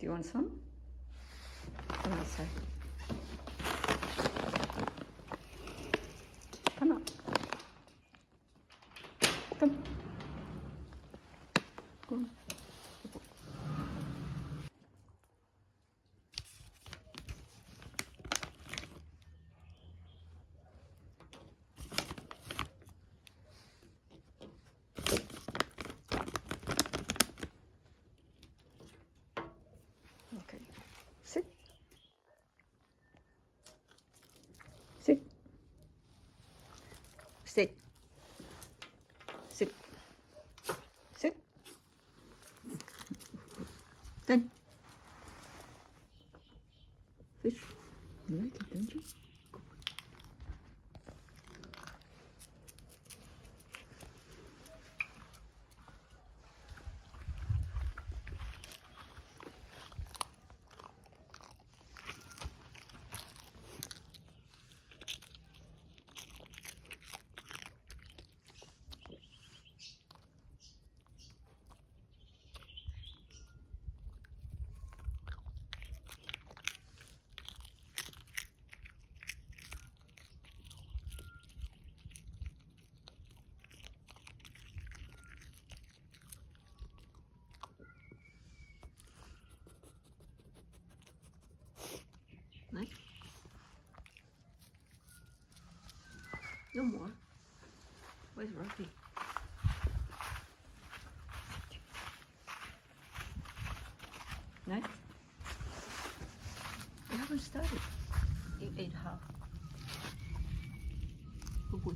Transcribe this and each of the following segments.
you want some? On this side. Come on. Come. Go on. Okay. Sit. Sit. Sit. Sit. Sit. Then. Fish. You like it, don't you? Nice. No more. Where's Robbie? Nice. You haven't started. You ate half. Good boy.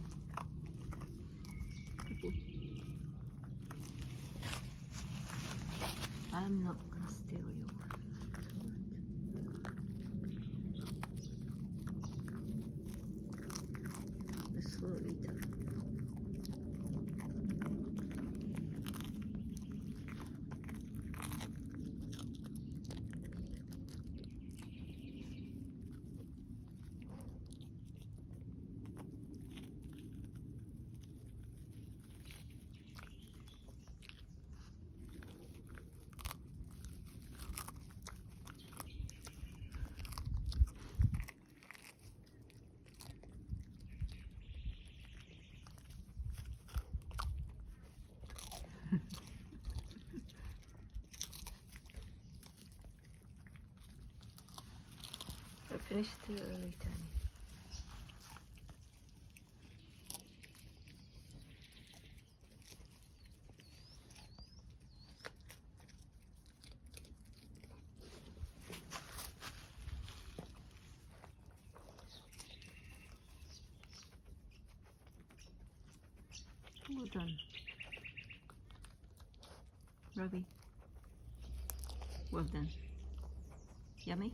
Good boy. I'm not gonna steal you. The slow eater. I finished too early, Tony. Well done. Robbie. Well done. Yummy?